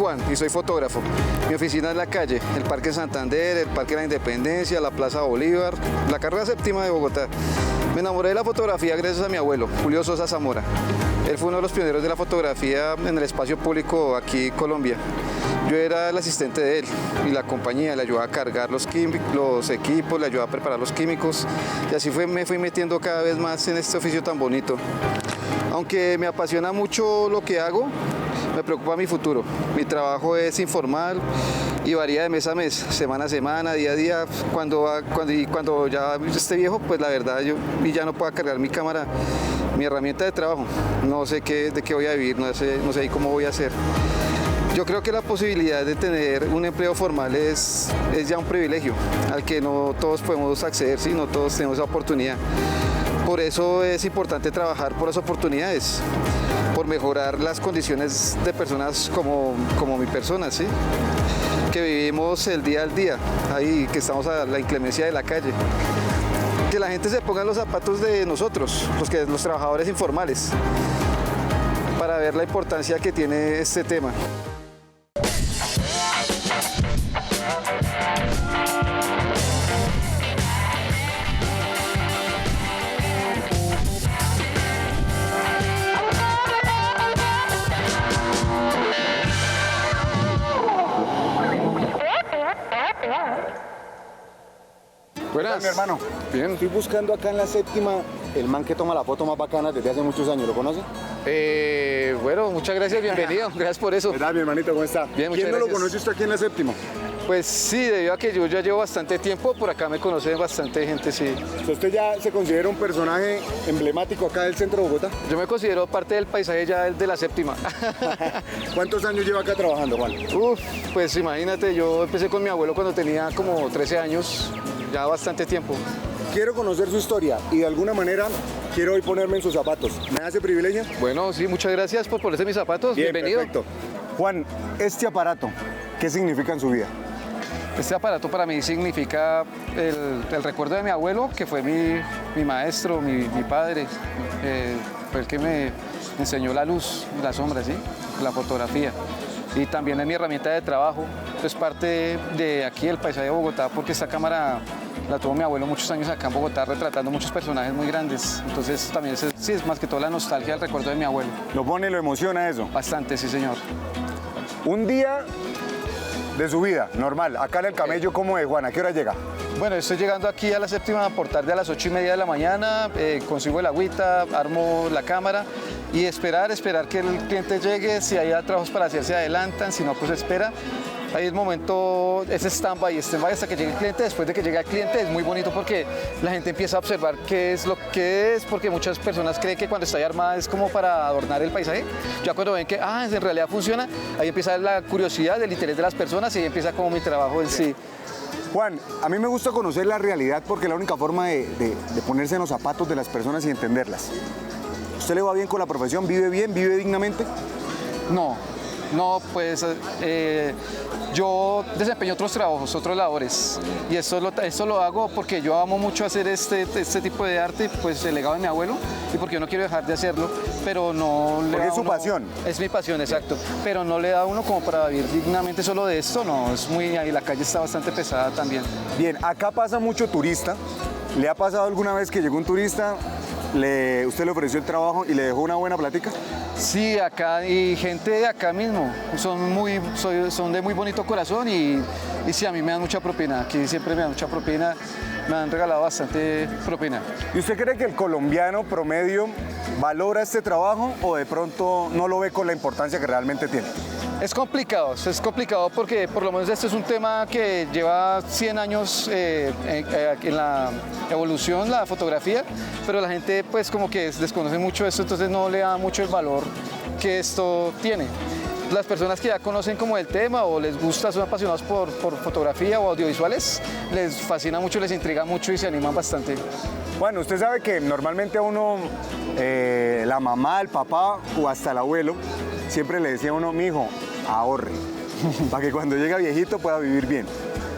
Juan y soy fotógrafo. Mi oficina es la calle, el Parque Santander, el Parque de la Independencia, la Plaza Bolívar, la carrera séptima de Bogotá. Me enamoré de la fotografía gracias a mi abuelo, Julio Sosa Zamora. Él fue uno de los pioneros de la fotografía en el espacio público aquí en Colombia. Yo era el asistente de él y la compañía, le ayudaba a cargar los equipos, le ayudaba a preparar los químicos y así me fui metiendo cada vez más en este oficio tan bonito. Aunque me apasiona mucho lo que hago, me preocupa mi futuro. Mi trabajo es informal y varía de mes a mes, semana a semana, día a día. Cuando ya esté viejo, pues la verdad yo ya no puedo cargar mi cámara, mi herramienta de trabajo. No sé de qué voy a vivir, no sé cómo voy a hacer. Yo creo que la posibilidad de tener un empleo formal es ya un privilegio al que no todos podemos acceder, ¿sí? No todos tenemos esa oportunidad. Por eso es importante trabajar por las oportunidades, por mejorar las condiciones de personas como mi persona, ¿sí? Que vivimos el día al día, ahí que estamos a la inclemencia de la calle. Que la gente se ponga en los zapatos de nosotros, los trabajadores informales, para ver la importancia que tiene este tema. Buenas, mi hermano. Bien. Estoy buscando acá en la séptima el man que toma la foto más bacana desde hace muchos años. ¿Lo conoce? Bueno, muchas gracias, bienvenido. Gracias por eso. ¿Verdad, mi hermanito? ¿Cómo está? Bien, muchas ¿Quién no gracias. lo conoce usted aquí en la séptima? Pues sí, debido a que yo ya llevo bastante tiempo, por acá me conoce bastante gente, sí. ¿Usted ya se considera un personaje emblemático acá del centro de Bogotá? Yo me considero parte del paisaje ya de la séptima. ¿Cuántos años lleva acá trabajando, Juan? Pues imagínate, yo empecé con mi abuelo cuando tenía como 13 años, ya bastante tiempo. Quiero conocer su historia y de alguna manera quiero hoy ponerme en sus zapatos. ¿Me hace privilegio? Bueno, sí, muchas gracias por ponerse mis zapatos. Bien, bienvenido. Perfecto. Juan, este aparato, ¿qué significa en su vida? Este aparato para mí significa el recuerdo de mi abuelo, que fue mi maestro, mi padre, fue el que me enseñó la luz, la sombra, ¿sí? La fotografía. Y también es mi herramienta de trabajo, es parte de aquí el paisaje de Bogotá, porque esta cámara la tuvo mi abuelo muchos años acá en Bogotá, retratando muchos personajes muy grandes. Entonces también es más que todo la nostalgia del recuerdo de mi abuelo. ¿Lo pone, lo emociona eso? Bastante, sí señor. Un día de su vida, normal, acá en el camello, ¿cómo es, Juan? ¿A qué hora llega? Bueno, estoy llegando aquí a la séptima por tarde a las 8:30 de la mañana, consigo el agüita, armo la cámara y esperar que el cliente llegue. Si hay trabajos para hacer se adelantan, si no pues espera. Ahí el momento es stand-by hasta que llegue el cliente. Después de que llegue el cliente es muy bonito porque la gente empieza a observar qué es lo que es, porque muchas personas creen que cuando está ahí armada es como para adornar el paisaje. Ya cuando ven que en realidad funciona, ahí empieza la curiosidad, el interés de las personas y ahí empieza como mi trabajo en sí. Juan, a mí me gusta conocer la realidad porque es la única forma de ponerse en los zapatos de las personas y entenderlas. ¿Usted le va bien con la profesión? ¿Vive bien? ¿Vive dignamente? No, pues yo desempeño otros trabajos, otras labores y esto lo hago porque yo amo mucho hacer este tipo de arte, pues el legado de mi abuelo y porque yo no quiero dejar de hacerlo, pero no le da porque es su pasión. Es mi pasión, exacto, pero no le da a uno como para vivir dignamente solo de esto, no, es ahí la calle está bastante pesada también. Bien, acá pasa mucho turista. ¿Le ha pasado alguna vez que llegó un turista, usted le ofreció el trabajo y le dejó una buena plática? Sí, acá y gente de acá mismo, son de muy bonito corazón y sí, a mí me dan mucha propina, aquí siempre me dan mucha propina, me han regalado bastante propina. ¿Y usted cree que el colombiano promedio valora este trabajo o de pronto no lo ve con la importancia que realmente tiene? Es complicado porque por lo menos este es un tema que lleva 100 años en la evolución, la fotografía, pero la gente pues como que desconoce mucho esto, entonces no le da mucho el valor que esto tiene. Las personas que ya conocen como el tema o les gusta, son apasionados por fotografía o audiovisuales, les fascina mucho, les intriga mucho y se animan bastante. Bueno, usted sabe que normalmente a uno, la mamá, el papá o hasta el abuelo, siempre le decía a uno, mijo, ahorre, para que cuando llegue viejito pueda vivir bien,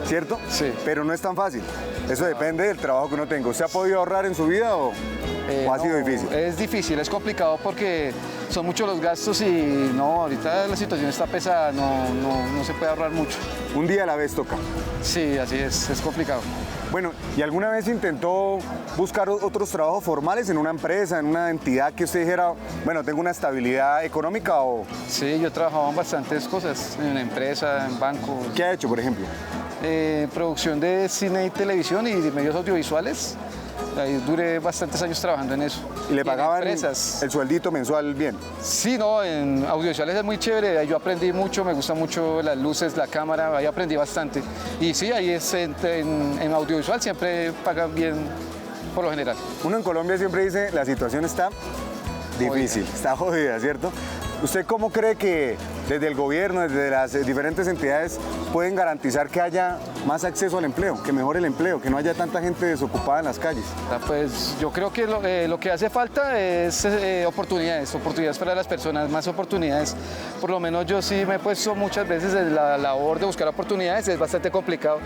¿cierto? Sí. Pero no es tan fácil, eso depende del trabajo que uno tenga. ¿Usted ha podido ahorrar en su vida o ha sido difícil? Es difícil, es complicado porque son muchos los gastos y no, ahorita la situación está pesada, no se puede ahorrar mucho. Un día a la vez toca. Sí, así es complicado. Bueno, ¿y alguna vez intentó buscar otros trabajos formales en una empresa, en una entidad que usted dijera, bueno, tengo una estabilidad económica o...? Sí, yo he trabajado en bastantes cosas, en una empresa, en banco. ¿Qué ha hecho, por ejemplo? Producción de cine y televisión y de medios audiovisuales. Ahí duré bastantes años trabajando en eso. ¿Y le pagaban el sueldito mensual bien? Sí, no, en audiovisuales es muy chévere. Yo aprendí mucho, me gustan mucho las luces, la cámara, ahí aprendí bastante. Y sí, ahí en audiovisual siempre pagan bien por lo general. Uno en Colombia siempre dice, la situación está difícil, está jodida, ¿cierto? ¿Usted cómo cree que desde el gobierno, desde las diferentes entidades, pueden garantizar que haya más acceso al empleo, que mejore el empleo, que no haya tanta gente desocupada en las calles? Pues yo creo que lo que hace falta es oportunidades para las personas, más oportunidades. Por lo menos yo sí me he puesto muchas veces en la labor de buscar oportunidades, es bastante complicado.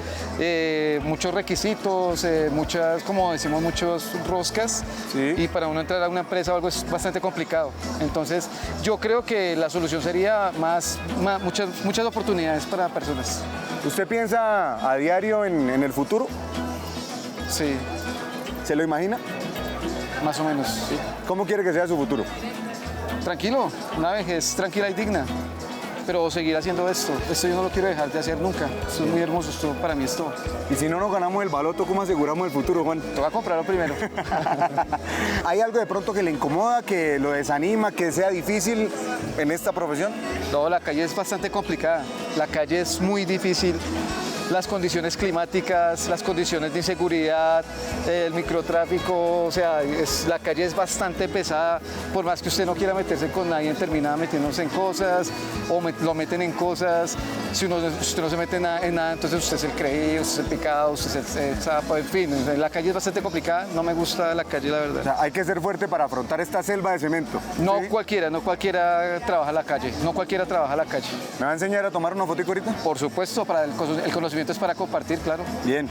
Muchos requisitos, muchas, como decimos, muchos roscas, ¿sí? Y para uno entrar a una empresa o algo es bastante complicado. Entonces yo creo que la solución sería muchas oportunidades para personas. ¿Usted piensa a diario en el futuro? Sí. ¿Se lo imagina? Más o menos, sí. ¿Cómo quiere que sea su futuro? Tranquilo, una vejez tranquila y digna. Pero seguir haciendo esto yo no lo quiero dejar de hacer nunca. Esto es muy hermoso, esto para mí es todo. Y si no nos ganamos el baloto, ¿cómo aseguramos el futuro, Juan? Te voy a comprarlo primero. ¿Hay algo de pronto que le incomoda, que lo desanima, que sea difícil en esta profesión? No, la calle es bastante complicada. La calle es muy difícil. Las condiciones climáticas, las condiciones de inseguridad, el microtráfico, o sea, la calle es bastante pesada. Por más que usted no quiera meterse con nadie, termina metiéndose en cosas o lo meten en cosas. Si usted no se mete en nada, entonces usted es el creído, usted es el picado, usted es el sapo, en fin. La calle es bastante complicada, no me gusta la calle, la verdad. O sea, hay que ser fuerte para afrontar esta selva de cemento. No, ¿sí? no cualquiera trabaja la calle, no cualquiera trabaja la calle. ¿Me va a enseñar a tomar una fotico ahorita? Por supuesto, para el conocimiento es para compartir, claro. Bien.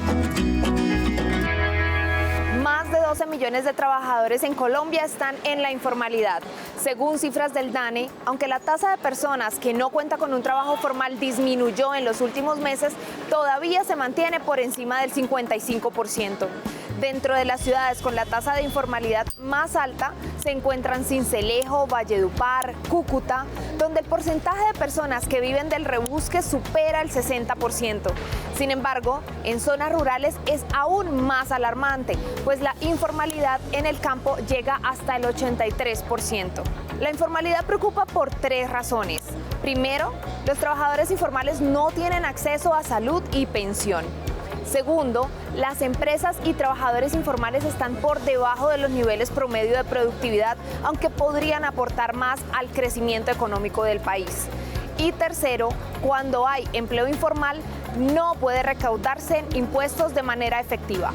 Más de 12 millones de trabajadores en Colombia están en la informalidad. Según cifras del DANE, aunque la tasa de personas que no cuenta con un trabajo formal disminuyó en los últimos meses, todavía se mantiene por encima del 55%. Dentro de las ciudades con la tasa de informalidad más alta se encuentran Sincelejo, Valledupar, Cúcuta, donde el porcentaje de personas que viven del rebusque supera el 60%. Sin embargo, en zonas rurales es aún más alarmante, pues la informalidad en el campo llega hasta el 83%. La informalidad preocupa por 3 razones. Primero, los trabajadores informales no tienen acceso a salud y pensión. Segundo, las empresas y trabajadores informales están por debajo de los niveles promedio de productividad, aunque podrían aportar más al crecimiento económico del país. Y tercero, cuando hay empleo informal, no puede recaudarse impuestos de manera efectiva.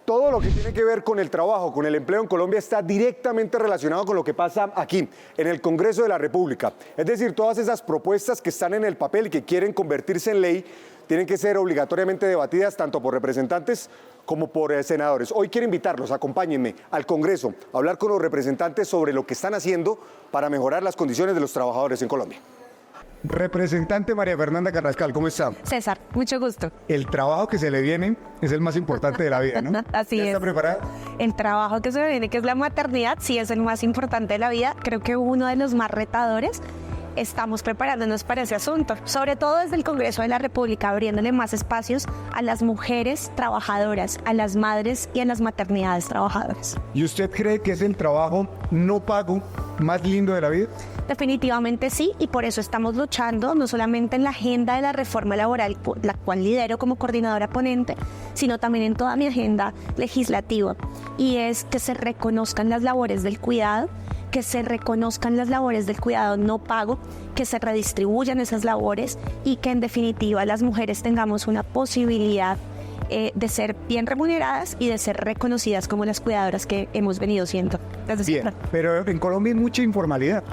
Todo lo que tiene que ver con el trabajo, con el empleo en Colombia está directamente relacionado con lo que pasa aquí, en el Congreso de la República. Es decir, todas esas propuestas que están en el papel y que quieren convertirse en ley, tienen que ser obligatoriamente debatidas tanto por representantes como por senadores. Hoy quiero invitarlos, acompáñenme al Congreso a hablar con los representantes sobre lo que están haciendo para mejorar las condiciones de los trabajadores en Colombia. Representante María Fernanda Carrascal, ¿cómo está? César, mucho gusto. El trabajo que se le viene es el más importante de la vida, ¿no? Así es. ¿Ya está preparada? El trabajo que se me viene, que es la maternidad, sí es el más importante de la vida. Creo que uno de los más retadores. Estamos preparándonos para ese asunto, sobre todo desde el Congreso de la República, abriéndole más espacios a las mujeres trabajadoras, a las madres y a las maternidades trabajadoras. ¿Y usted cree que es el trabajo no pago más lindo de la vida? Definitivamente sí, y por eso estamos luchando no solamente en la agenda de la reforma laboral, la cual lidero como coordinadora ponente, sino también en toda mi agenda legislativa, y es que se reconozcan las labores del cuidado, que se reconozcan las labores del cuidado no pago, que se redistribuyan esas labores y que en definitiva las mujeres tengamos una posibilidad de ser bien remuneradas y de ser reconocidas como las cuidadoras que hemos venido siendo desde Bien, siempre. pero en Colombia hay mucha informalidad.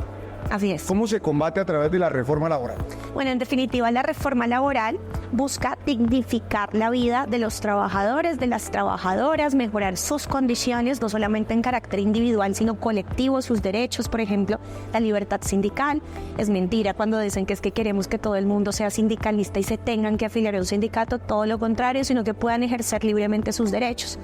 Así es. ¿Cómo se combate a través de la reforma laboral? Bueno, en definitiva, la reforma laboral busca dignificar la vida de los trabajadores, de las trabajadoras, mejorar sus condiciones, no solamente en carácter individual, sino colectivo, sus derechos, por ejemplo, la libertad sindical. Es mentira cuando dicen que es que queremos que todo el mundo sea sindicalista y se tengan que afiliar a un sindicato, todo lo contrario, sino que puedan ejercer libremente sus derechos.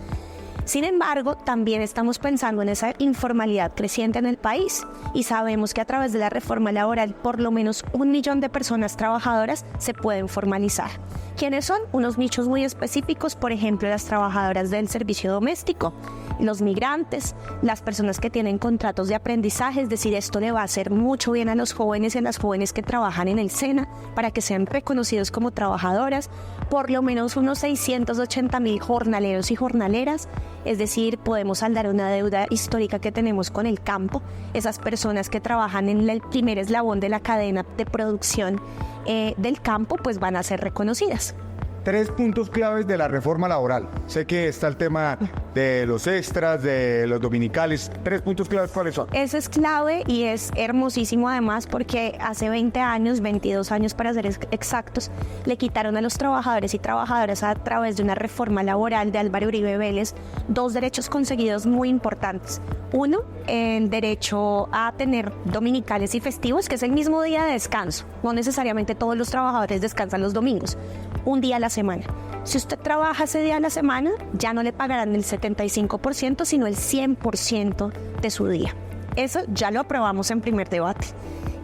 Sin embargo, también estamos pensando en esa informalidad creciente en el país y sabemos que a través de la reforma laboral por lo menos 1 millón de personas trabajadoras se pueden formalizar. ¿Quiénes son? Unos nichos muy específicos, por ejemplo, las trabajadoras del servicio doméstico, los migrantes, las personas que tienen contratos de aprendizaje, es decir, esto le va a hacer mucho bien a los jóvenes y a las jóvenes que trabajan en el SENA para que sean reconocidos como trabajadoras, por lo menos unos 680.000 jornaleros y jornaleras, es decir, podemos saldar una deuda histórica que tenemos con el campo, esas personas que trabajan en el primer eslabón de la cadena de producción del campo, pues van a ser reconocidas. 3 puntos claves de la reforma laboral. Sé que está el tema de los extras, de los dominicales. 3 puntos claves, ¿cuáles son? Eso es clave y es hermosísimo además porque hace 20 años, 22 años para ser exactos, le quitaron a los trabajadores y trabajadoras a través de una reforma laboral de Álvaro Uribe Vélez 2 derechos conseguidos muy importantes. Uno, el derecho a tener dominicales y festivos, que es el mismo día de descanso. No necesariamente todos los trabajadores descansan los domingos, un día a la semana. Si usted trabaja ese día a la semana, ya no le pagarán el 75%, sino el 100% de su día. Eso ya lo aprobamos en primer debate.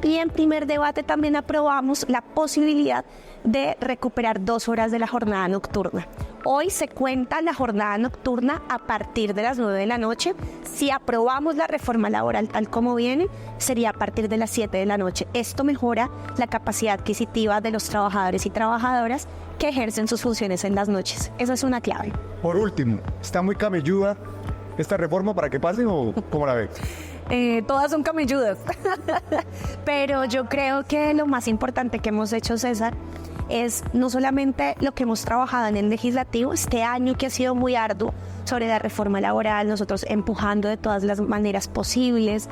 Y en primer debate también aprobamos la posibilidad de recuperar 2 horas de la jornada nocturna. Hoy se cuenta la jornada nocturna a partir de las 9 de la noche. Si aprobamos la reforma laboral tal como viene, sería a partir de las 7 de la noche. Esto mejora la capacidad adquisitiva de los trabajadores y trabajadoras que ejercen sus funciones en las noches. Esa es una clave. Por último, ¿está muy camelluda esta reforma para que pase o cómo la ve? Todas son camelludas. Pero yo creo que lo más importante que hemos hecho, César, es no solamente lo que hemos trabajado en el legislativo, este año que ha sido muy arduo sobre la reforma laboral, nosotros empujando de todas las maneras posibles,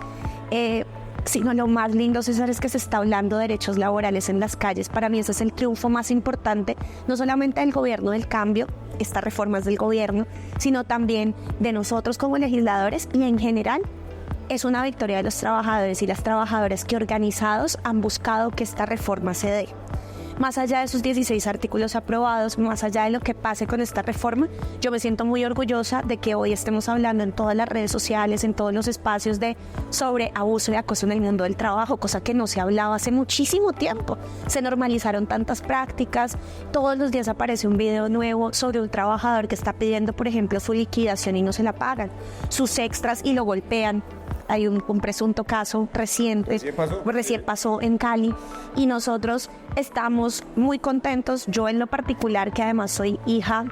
sino lo más lindo, César, es que se está hablando de derechos laborales en las calles. Para mí ese es el triunfo más importante, no solamente del gobierno del cambio, esta reforma es del gobierno, sino también de nosotros como legisladores y en general. Es una victoria de los trabajadores y las trabajadoras que organizados han buscado que esta reforma se dé. Más allá de sus 16 artículos aprobados, más allá de lo que pase con esta reforma, yo me siento muy orgullosa de que hoy estemos hablando en todas las redes sociales, en todos los espacios sobre abuso y acoso en el mundo del trabajo, cosa que no se hablaba hace muchísimo tiempo. Se normalizaron tantas prácticas, todos los días aparece un video nuevo sobre un trabajador que está pidiendo, por ejemplo, su liquidación y no se la pagan, sus extras y lo golpean. Hay un presunto caso reciente, recién pasó en Cali y nosotros estamos muy contentos, yo en lo particular que además soy hija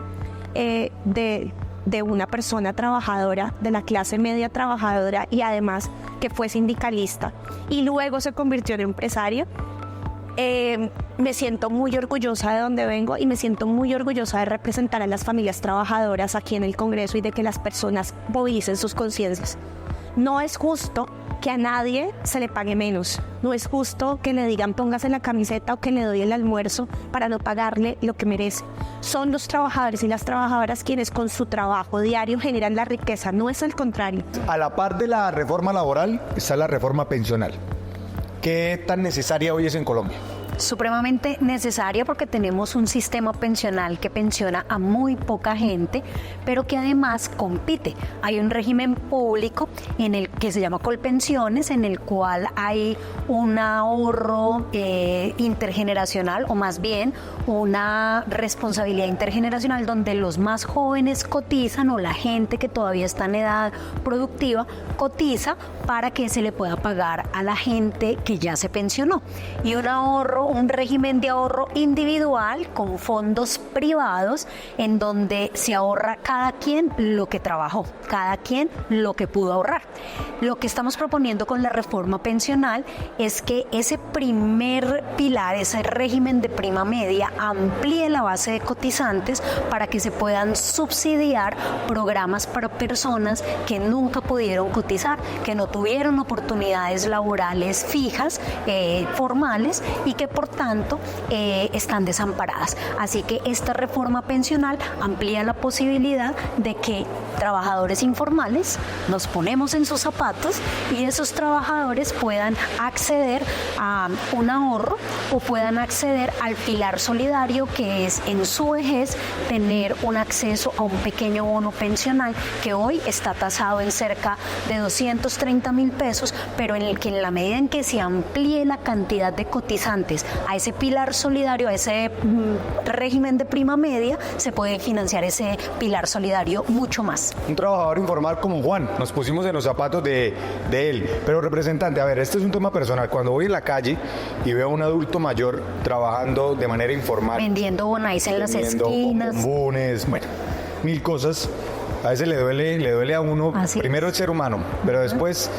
de una persona trabajadora, de la clase media trabajadora y además que fue sindicalista y luego se convirtió en empresaria. Me siento muy orgullosa de donde vengo y me siento muy orgullosa de representar a las familias trabajadoras aquí en el Congreso y de que las personas movilicen sus conciencias. No es justo que a nadie se le pague menos. No es justo que le digan póngase la camiseta o que le doy el almuerzo para no pagarle lo que merece. Son los trabajadores y las trabajadoras quienes con su trabajo diario generan la riqueza, no es el contrario. A la par de la reforma laboral está la reforma pensional. ¿Qué tan necesaria hoy es en Colombia? Supremamente necesaria porque tenemos un sistema pensional que pensiona a muy poca gente, pero que además compite. Hay un régimen público en el que se llama Colpensiones, en el cual hay un ahorro intergeneracional, o más bien una responsabilidad intergeneracional donde los más jóvenes cotizan, o la gente que todavía está en edad productiva cotiza para que se le pueda pagar a la gente que ya se pensionó. Y un ahorro un régimen de ahorro individual con fondos privados en donde se ahorra cada quien lo que trabajó, cada quien lo que pudo ahorrar. Lo que estamos proponiendo con la reforma pensional es que ese primer pilar, ese régimen de prima media, amplíe la base de cotizantes para que se puedan subsidiar programas para personas que nunca pudieron cotizar, que no tuvieron oportunidades laborales fijas, formales, y que por tanto están desamparadas. Así que esta reforma pensional amplía la posibilidad de que trabajadores informales nos ponemos en sus zapatos y esos trabajadores puedan acceder a un ahorro o puedan acceder al pilar solidario, que es en su vejez tener un acceso a un pequeño bono pensional que hoy está tasado en cerca de 230,000 pesos, pero en el que en la medida en que se amplíe la cantidad de cotizantes a ese pilar solidario, a ese régimen de prima media, se puede financiar ese pilar solidario mucho más. Un trabajador informal como Juan, nos pusimos en los zapatos de él, pero representante, a ver, este es un tema personal. Cuando voy en la calle y veo a un adulto mayor trabajando de manera informal, vendiendo bonais en las esquinas, bombones, bueno, mil cosas, a veces le duele a uno, primero el ser humano, pero después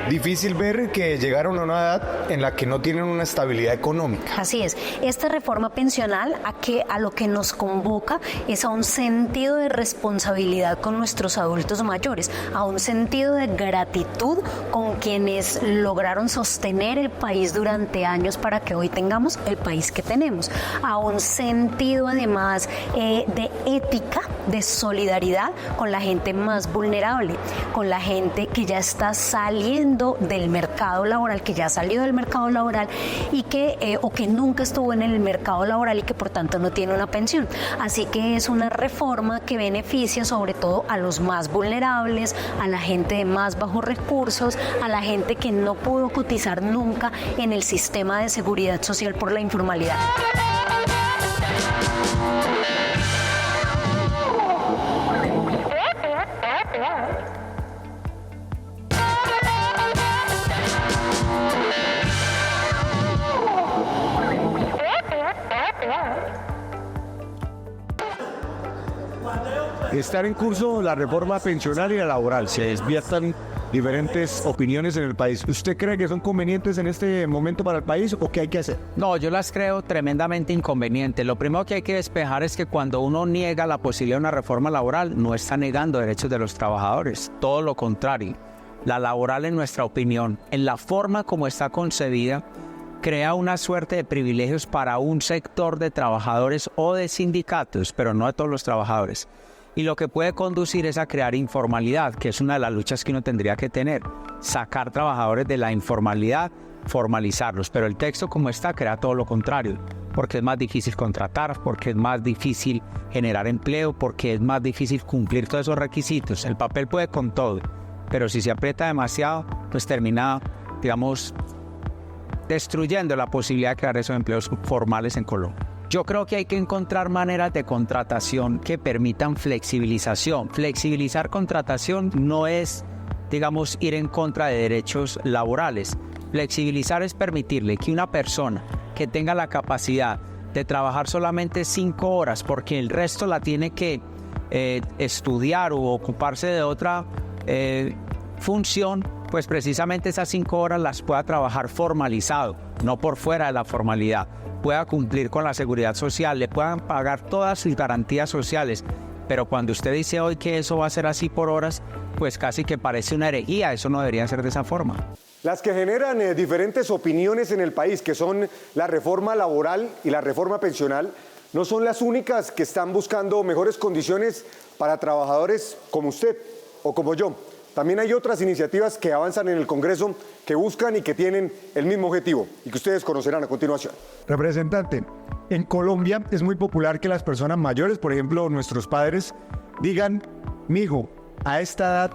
difícil ver que llegaron a una edad en la que no tienen una estabilidad económica. Así es. Esta reforma pensional a lo que nos convoca es a un sentido de responsabilidad con nuestros adultos mayores, a un sentido de gratitud con quienes lograron sostener el país durante años para que hoy tengamos el país que tenemos, a un sentido además de ética, de solidaridad con la gente más vulnerable, con la gente que ya está saliendo del mercado laboral, que ya salió del mercado laboral y que o que nunca estuvo en el mercado laboral y que por tanto no tiene una pensión. Así que es una reforma que beneficia sobre todo a los más vulnerables, a la gente de más bajos recursos, a la gente que no pudo cotizar nunca en el sistema de seguridad social por la informalidad. Estar en curso la reforma pensional y la laboral, se despiertan diferentes opiniones en el país. ¿Usted cree que son convenientes en este momento para el país o qué hay que hacer? No, yo las creo tremendamente inconvenientes. Lo primero que hay que despejar es que cuando uno niega la posibilidad de una reforma laboral, no está negando derechos de los trabajadores, todo lo contrario. La laboral, en nuestra opinión, en la forma como está concebida, crea una suerte de privilegios para un sector de trabajadores o de sindicatos, pero no de todos los trabajadores. Y lo que puede conducir es a crear informalidad, que es una de las luchas que uno tendría que tener. Sacar trabajadores de la informalidad, formalizarlos. Pero el texto como está crea todo lo contrario, porque es más difícil contratar, porque es más difícil generar empleo, porque es más difícil cumplir todos esos requisitos. El papel puede con todo, pero si se aprieta demasiado, pues termina, digamos, destruyendo la posibilidad de crear esos empleos formales en Colombia. Yo creo que hay que encontrar maneras de contratación que permitan flexibilización. Flexibilizar contratación no es, digamos, ir en contra de derechos laborales. Flexibilizar es permitirle que una persona que tenga la capacidad de trabajar solamente 5 horas porque el resto la tiene que estudiar o ocuparse de otra función, pues precisamente esas 5 horas las pueda trabajar formalizado, no por fuera de la formalidad. Pueda cumplir con la seguridad social, le puedan pagar todas sus garantías sociales, pero cuando usted dice hoy que eso va a ser así por horas, pues casi que parece una herejía, eso no debería ser de esa forma. Las que generan diferentes opiniones en el país, que son la reforma laboral y la reforma pensional, no son las únicas que están buscando mejores condiciones para trabajadores como usted o como yo. También hay otras iniciativas que avanzan en el Congreso que buscan y que tienen el mismo objetivo y que ustedes conocerán a continuación. Representante, en Colombia es muy popular que las personas mayores, por ejemplo nuestros padres, digan: mijo, a esta edad,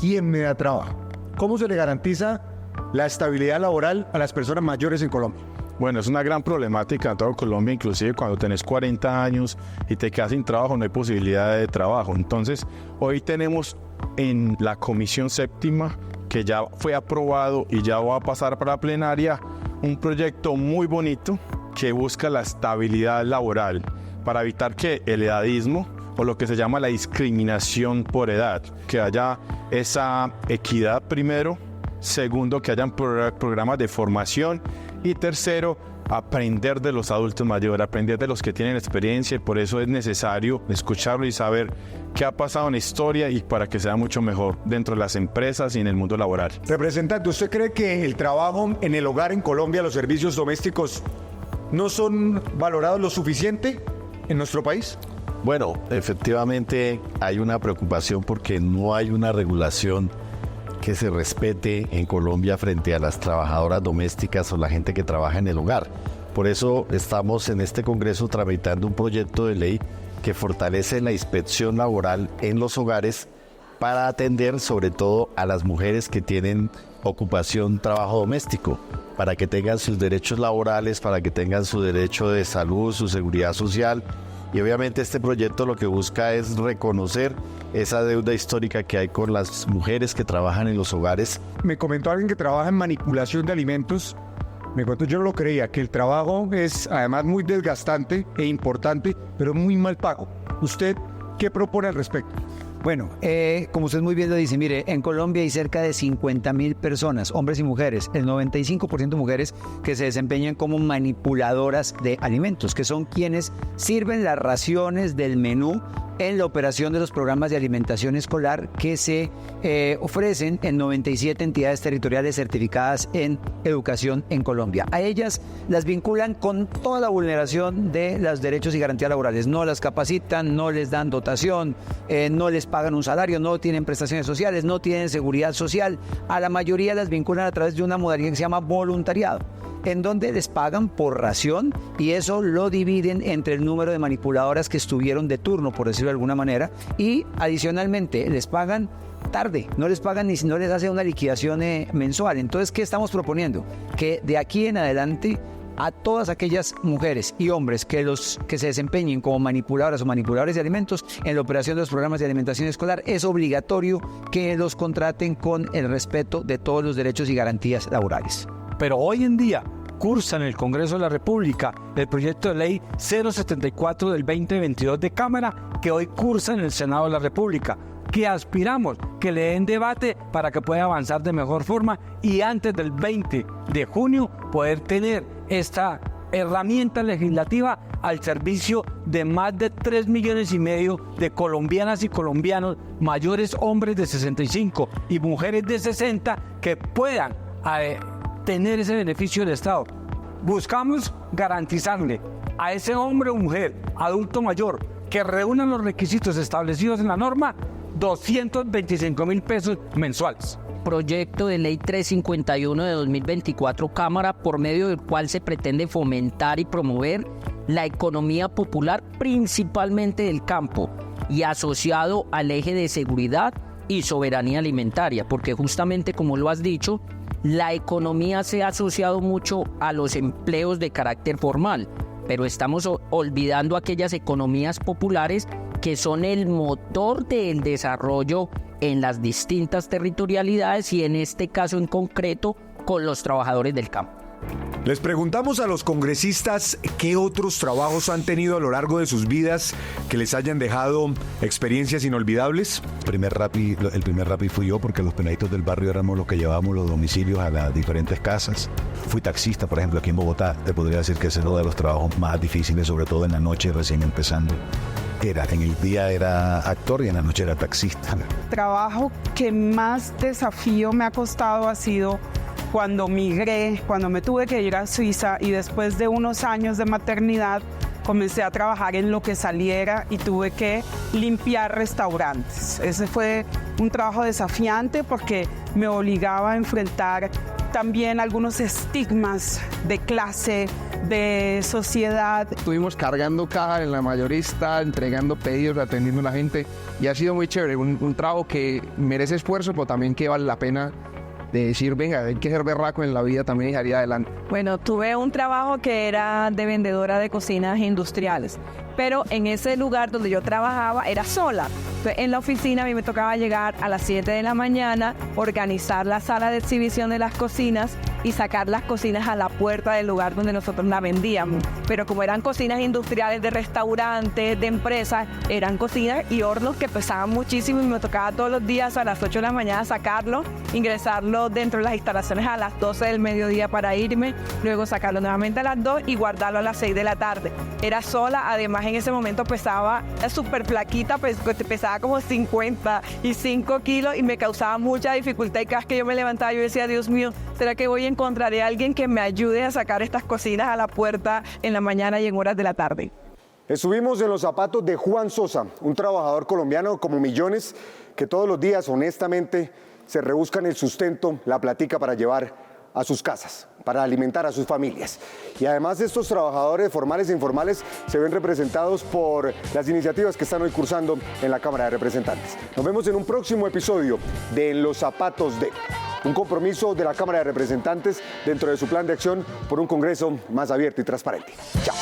¿quién me da trabajo? ¿Cómo se le garantiza la estabilidad laboral a las personas mayores en Colombia? Bueno, es una gran problemática en todo Colombia, inclusive cuando tenés 40 años y te quedas sin trabajo, no hay posibilidad de trabajo. Entonces, hoy tenemos en la Comisión Séptima, que ya fue aprobado y ya va a pasar para la plenaria, un proyecto muy bonito que busca la estabilidad laboral para evitar que el edadismo o lo que se llama la discriminación por edad, que haya esa equidad primero, segundo, que hayan programas de formación y tercero, aprender de los adultos mayores, aprender de los que tienen experiencia, y por eso es necesario escucharlo y saber qué ha pasado en la historia y para que sea mucho mejor dentro de las empresas y en el mundo laboral. Representante, ¿usted cree que el trabajo en el hogar en Colombia, los servicios domésticos, no son valorados lo suficiente en nuestro país? Bueno, efectivamente hay una preocupación porque no hay una regulación que se respete en Colombia frente a las trabajadoras domésticas o la gente que trabaja en el hogar. Por eso estamos en este Congreso tramitando un proyecto de ley que fortalece la inspección laboral en los hogares para atender sobre todo a las mujeres que tienen ocupación, trabajo doméstico, para que tengan sus derechos laborales, para que tengan su derecho de salud, su seguridad social. Y obviamente este proyecto lo que busca es reconocer esa deuda histórica que hay con las mujeres que trabajan en los hogares. Me comentó alguien que trabaja en manipulación de alimentos. Me contó, yo no lo creía, que el trabajo es además muy desgastante e importante, pero muy mal pago. ¿Usted qué propone al respecto? Bueno, como usted muy bien lo dice, mire, en Colombia hay cerca de 50.000 personas, hombres y mujeres, el 95% mujeres que se desempeñan como manipuladoras de alimentos, que son quienes sirven las raciones del menú en la operación de los programas de alimentación escolar que se ofrecen en 97 entidades territoriales certificadas en educación en Colombia. A ellas las vinculan con toda la vulneración de los derechos y garantías laborales. No las capacitan, no les dan dotación, no les pagan un salario, no tienen prestaciones sociales, no tienen seguridad social. A la mayoría las vinculan a través de una modalidad que se llama voluntariado, en donde les pagan por ración y eso lo dividen entre el número de manipuladoras que estuvieron de turno, por decirlo de alguna manera, y adicionalmente les pagan tarde, no les pagan ni si no les hace una liquidación mensual. Entonces, ¿qué estamos proponiendo? Que de aquí en adelante a todas aquellas mujeres y hombres que se desempeñen como manipuladoras o manipuladores de alimentos en la operación de los programas de alimentación escolar, es obligatorio que los contraten con el respeto de todos los derechos y garantías laborales. Pero hoy en día cursa en el Congreso de la República el proyecto de ley 074 del 2022 de Cámara, que hoy cursa en el Senado de la República, que aspiramos que le den debate para que pueda avanzar de mejor forma y antes del 20 de junio poder tener esta herramienta legislativa al servicio de más de 3,5 millones de colombianas y colombianos mayores, hombres de 65 y mujeres de 60, que puedan tener ese beneficio del Estado. Buscamos garantizarle a ese hombre o mujer, adulto mayor, que reúnan los requisitos establecidos en la norma, 225,000 pesos mensuales. Proyecto de ley 351 de 2024 Cámara, por medio del cual se pretende fomentar y promover la economía popular, principalmente del campo, y asociado al eje de seguridad y soberanía alimentaria, porque justamente como lo has dicho, la economía se ha asociado mucho a los empleos de carácter formal, pero estamos olvidando aquellas economías populares que son el motor del desarrollo en las distintas territorialidades y en este caso en concreto con los trabajadores del campo. Les preguntamos a los congresistas qué otros trabajos han tenido a lo largo de sus vidas que les hayan dejado experiencias inolvidables. El primer Rappi fui yo, porque los penaditos del barrio éramos los que llevábamos los domicilios a las diferentes casas. Fui taxista, por ejemplo, aquí en Bogotá. Te podría decir que es uno de los trabajos más difíciles, sobre todo en la noche, recién empezando. En el día era actor y en la noche era taxista. El trabajo que más desafío me ha costado ha sido cuando migré, cuando me tuve que ir a Suiza y después de unos años de maternidad comencé a trabajar en lo que saliera y tuve que limpiar restaurantes. Ese fue un trabajo desafiante porque me obligaba a enfrentar también algunos estigmas de clase, de sociedad. Estuvimos cargando caja en la mayorista, entregando pedidos, atendiendo a la gente y ha sido muy chévere, un trabajo que merece esfuerzo, pero también que vale la pena de decir, venga, hay que ser berraco en la vida también y salir adelante. Bueno, tuve un trabajo que era de vendedora de cocinas industriales, pero en ese lugar donde yo trabajaba era sola. Entonces, en la oficina a mí me tocaba llegar a las 7 de la mañana, organizar la sala de exhibición de las cocinas y sacar las cocinas a la puerta del lugar donde nosotros la vendíamos. Pero como eran cocinas industriales de restaurantes, de empresas, eran cocinas y hornos que pesaban muchísimo y me tocaba todos los días a las 8 de la mañana sacarlo, ingresarlo dentro de las instalaciones a las 12 del mediodía para irme, luego sacarlo nuevamente a las 2 y guardarlo a las 6 de la tarde. Era sola, además en ese momento pesaba, era súper flaquita, pesaba como 55 kilos y me causaba mucha dificultad y cada vez que yo me levantaba yo decía, Dios mío, ¿será que hoy encontraré a alguien que me ayude a sacar estas cocinas a la puerta en la mañana y en horas de la tarde? Estuvimos en los zapatos de Juan Sosa, un trabajador colombiano como millones que todos los días honestamente se rebuscan el sustento, la platica para llevar a sus casas, para alimentar a sus familias. Y además estos trabajadores formales e informales se ven representados por las iniciativas que están hoy cursando en la Cámara de Representantes. Nos vemos en un próximo episodio de En los zapatos de, un compromiso de la Cámara de Representantes dentro de su plan de acción por un Congreso más abierto y transparente. Chao.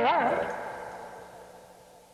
Yeah.